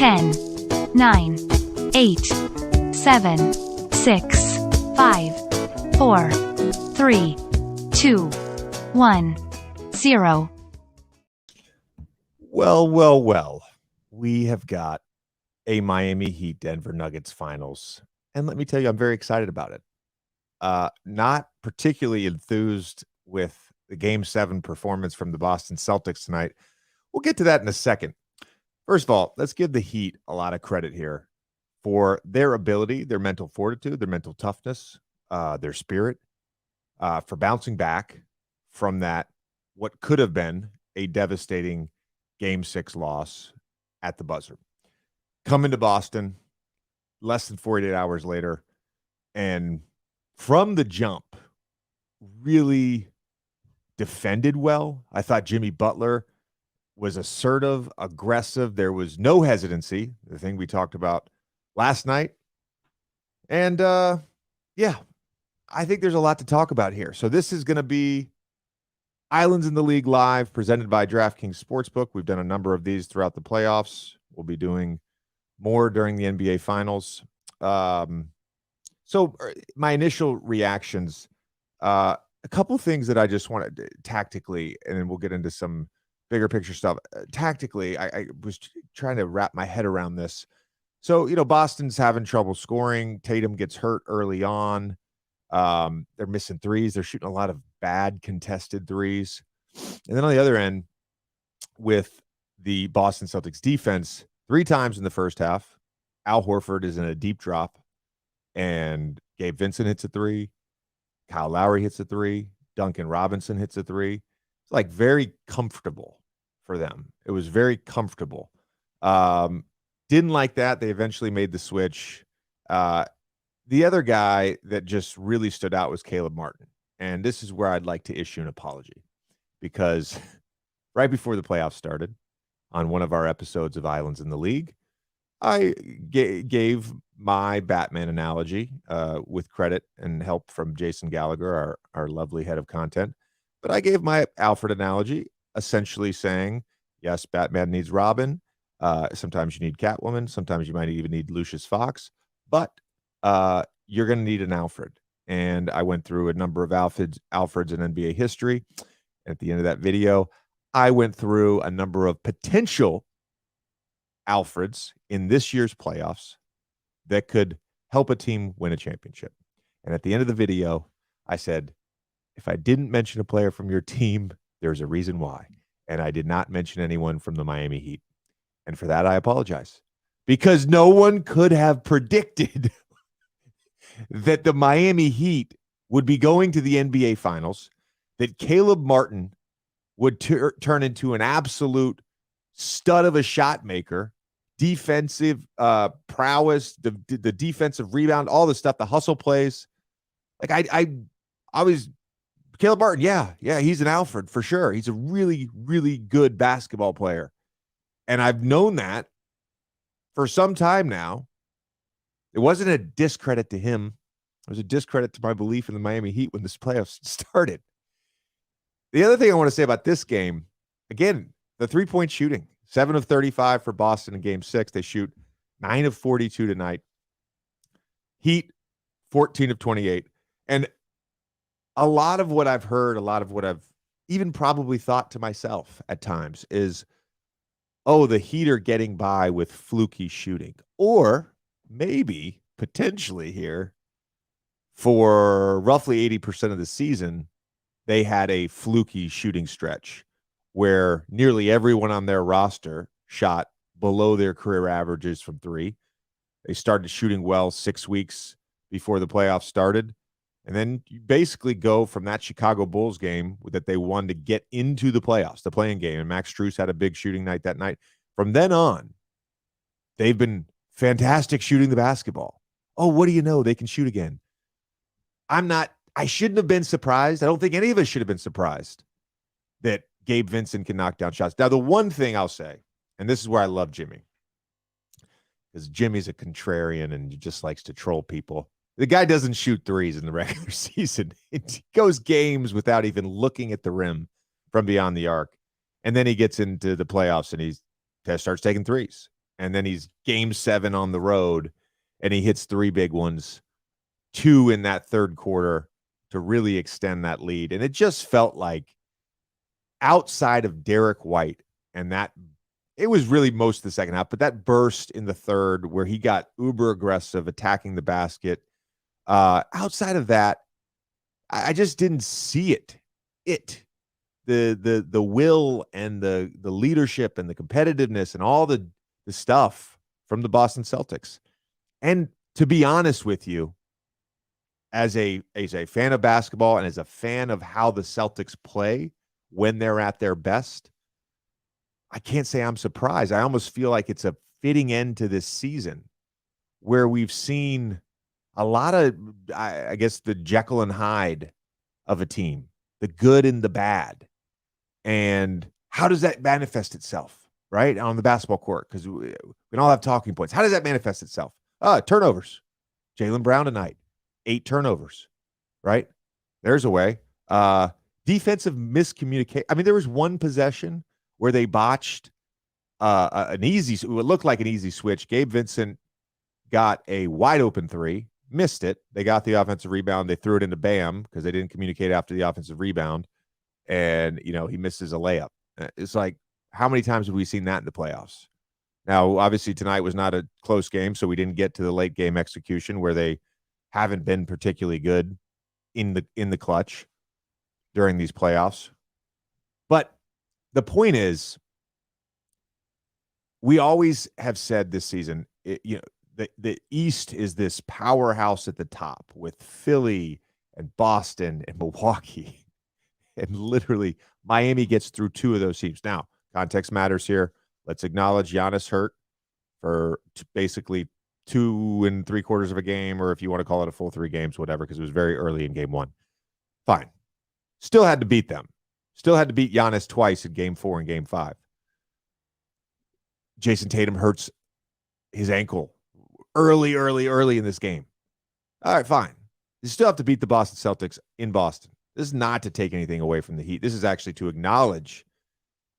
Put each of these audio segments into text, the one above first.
10, 9, 8, 7, 6, 5, 4, 3, 2, 1, 0. Well. We have got a Miami Heat Denver Nuggets finals. And let me tell you, I'm very excited about it. Not particularly enthused with the Game 7 performance from the Boston Celtics tonight. We'll get to that in a second. First of all, let's give the Heat a lot of credit here for their ability, their mental fortitude, their mental toughness, their spirit, for bouncing back from that, what could have been a devastating Game 6 loss at the buzzer. Coming to Boston less than 48 hours later, and from the jump, really defended well. I thought Jimmy Butler was assertive, aggressive. There was no hesitancy, the thing we talked about last night. And, yeah, I think there's a lot to talk about here. So this is going to be Islands in the League Live, presented by DraftKings Sportsbook. We've done a number of these throughout the playoffs. We'll be doing more during the NBA Finals. So my initial reactions, a couple things that I just wanted tactically, and then we'll get into some bigger picture stuff. Tactically, I was trying to wrap my head around this. So, Boston's having trouble scoring. Tatum gets hurt early on. They're missing threes. They're shooting a lot of bad contested threes. And then on the other end, with the Boston Celtics defense, 3 times in the first half, Al Horford is in a deep drop, and Gabe Vincent hits a 3. Kyle Lowry hits a 3. Duncan Robinson hits a 3. It's like very comfortable for them. It was very comfortable. Didn't like that. They eventually made the switch. The other guy that just really stood out was Caleb Martin. And this is where I'd like to issue an apology, because right before the playoffs started, on one of our episodes of Islands in the League, I gave my Batman analogy with credit and help from Jason Gallagher, our lovely head of content. But I gave my Alfred analogy, essentially saying, yes, Batman needs Robin. Sometimes you need Catwoman. Sometimes you might even need Lucius Fox. But you're going to need an Alfred. And I went through a number of Alfreds in NBA history. At the end of that video, I went through a number of potential Alfreds in this year's playoffs that could help a team win a championship. And at the end of the video, I said, if I didn't mention a player from your team, there's a reason why. And I did not mention anyone from the Miami Heat. And for that, I apologize. Because no one could have predicted that the Miami Heat would be going to the NBA Finals, that Caleb Martin would turn into an absolute stud of a shot maker, defensive prowess, the defensive rebound, all the stuff, the hustle plays. Like I was Caleb Martin. Yeah, he's an Alfred for sure. He's a really, really good basketball player. And I've known that for some time now. It wasn't a discredit to him. It was a discredit to my belief in the Miami Heat when this playoffs started. The other thing I want to say about this game, again, the 3-point shooting, 7 of 35 for Boston in Game 6. They shoot 9 of 42 tonight. Heat, 14 of 28. And a lot of what I've heard, a lot of what I've even probably thought to myself at times is, oh, the Heat are getting by with fluky shooting. Or maybe, potentially here, for roughly 80% of the season, they had a fluky shooting stretch where nearly everyone on their roster shot below their career averages from 3. They started shooting well 6 weeks before the playoffs started. And then you basically go from that Chicago Bulls game that they won to get into the playoffs, the play-in game. And Max Strus had a big shooting night that night. From then on, they've been fantastic shooting the basketball. Oh, what do you know? They can shoot again. I shouldn't have been surprised. I don't think any of us should have been surprised that Gabe Vincent can knock down shots. Now, the one thing I'll say, and this is where I love Jimmy, because Jimmy's a contrarian and he just likes to troll people. The guy doesn't shoot threes in the regular season. He goes games without even looking at the rim from beyond the arc. And then he gets into the playoffs and he starts taking threes. And then he's game 7 on the road, and he hits 3 big ones, 2 in that third quarter to really extend that lead. And it just felt like outside of Derek White, and that it was really most of the second half, but that burst in the third where he got uber aggressive attacking the basket. Outside of that, I just didn't see it. The will and the leadership and the competitiveness and all the stuff from the Boston Celtics. And to be honest with you, as a fan of basketball and as a fan of how the Celtics play when they're at their best, I can't say I'm surprised. I almost feel like it's a fitting end to this season where we've seen a lot of, I guess, the Jekyll and Hyde of a team, the good and the bad. And how does that manifest itself, right, on the basketball court? Because we all have talking points. How does that manifest itself? Turnovers. Jaylen Brown tonight, 8 turnovers, right? There's a way. Defensive miscommunication. I mean, there was one possession where they botched what looked like an easy switch. Gabe Vincent got a wide open 3, missed it. They got the offensive rebound. They threw it into Bam because they didn't communicate after the offensive rebound. And, he misses a layup. It's like, how many times have we seen that in the playoffs? Now, obviously, tonight was not a close game, so we didn't get to the late game execution where they haven't been particularly good in the clutch during these playoffs. But the point is, we always have said this season, the East is this powerhouse at the top with Philly and Boston and Milwaukee. And literally, Miami gets through 2 of those teams. Now, context matters here. Let's acknowledge Giannis hurt for basically 2 3/4 of a game, or if you want to call it a full 3 games, whatever, because it was very early in game 1. Fine. Still had to beat them. Still had to beat Giannis twice in game 4 and game 5. Jayson Tatum hurts his ankle early in this game. All right, fine. You still have to beat the Boston Celtics in Boston. This is not to take anything away from the Heat. This is actually to acknowledge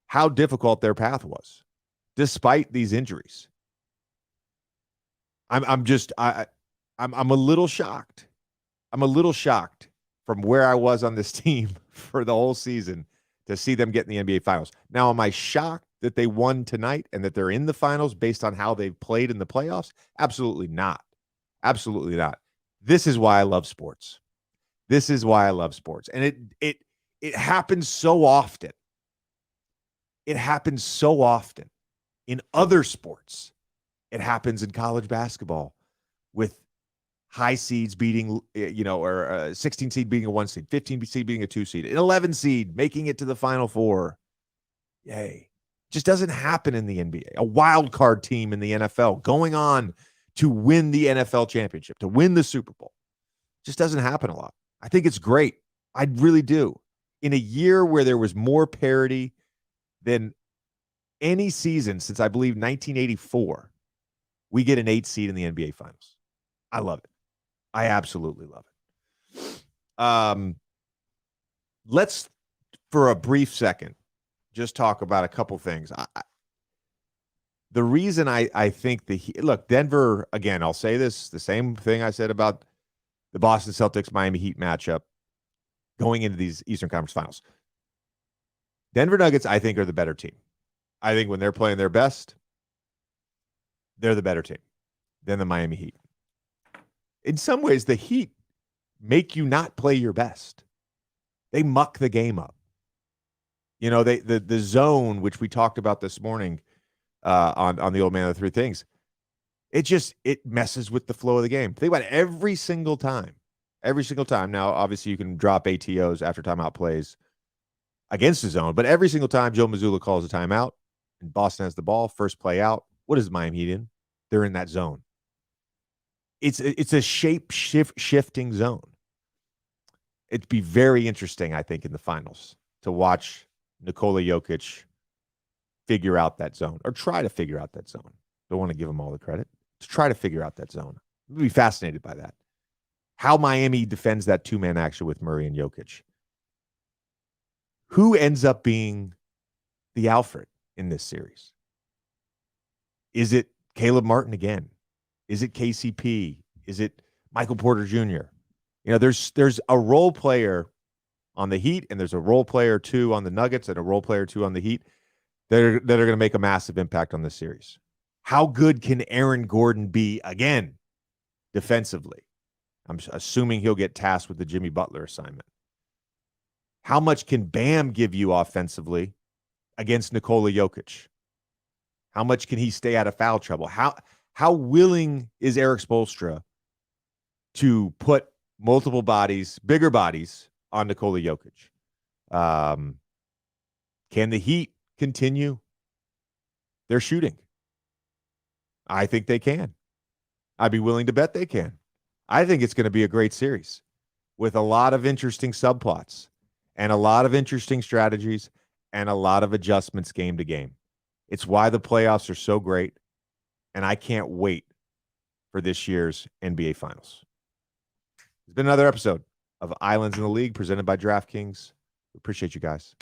how difficult their path was, despite these injuries. I'm a little shocked. I'm a little shocked from where I was on this team for the whole season to see them get in the NBA Finals. Now, am I shocked that they won tonight and that they're in the finals based on how they've played in the playoffs? Absolutely not. Absolutely not. This is why I love sports. This is why I love sports. And it happens so often. It happens so often in other sports. It happens in college basketball with high seeds beating, or a 16 seed beating a 1 seed, 15 seed beating a 2 seed, an 11 seed making it to the Final Four. Yay. Just doesn't happen in the NBA. A wild card team in the NFL going on to win the NFL championship, to win the Super Bowl. Just doesn't happen a lot. I think it's great. I really do. In a year where there was more parity than any season since, I believe, 1984, we get an 8 seed in the NBA Finals. I love it. I absolutely love it. Let's, for a brief second, just talk about a couple things. The reason I think look, Denver, again, I'll say this, the same thing I said about the Boston Celtics Miami Heat matchup going into these Eastern Conference Finals. Denver Nuggets, I think, are the better team. I think when they're playing their best, they're the better team than the Miami Heat. In some ways, the Heat make you not play your best. They muck the game up. The zone, which we talked about this morning on the Old Man of the Three Things, it messes with the flow of the game. Think about it every single time. Every single time. Now, obviously, you can drop ATOs after timeout plays against the zone, but every single time Joe Mazzulla calls a timeout and Boston has the ball, first play out, what is Miami Heat in? They're in that zone. It's a shifting zone. It'd be very interesting, I think, in the finals to watch Nikola Jokic figure out that zone, or try to figure out that zone. Don't want to give him all the credit. To try to figure out that zone. I'd be fascinated by that. How Miami defends that 2-man action with Murray and Jokic. Who ends up being the Alfred in this series? Is it Caleb Martin again? Is it KCP? Is it Michael Porter Jr.? There's a role player on the Heat, and there's a role player too on the Nuggets, and a role player too on the Heat that are going to make a massive impact on this series. How good can Aaron Gordon be again defensively? I'm assuming he'll get tasked with the Jimmy Butler assignment. How much can Bam give you offensively against Nikola Jokic? How much can he stay out of foul trouble? How willing is Eric Spoelstra to put multiple bodies, bigger bodies, on Nikola Jokic? Can the Heat continue their shooting? I think they can. I'd be willing to bet they can. I think it's going to be a great series with a lot of interesting subplots and a lot of interesting strategies and a lot of adjustments game to game. It's why the playoffs are so great, and I can't wait for this year's NBA Finals. It's been another episode of Islands in the League presented by DraftKings. We appreciate you guys.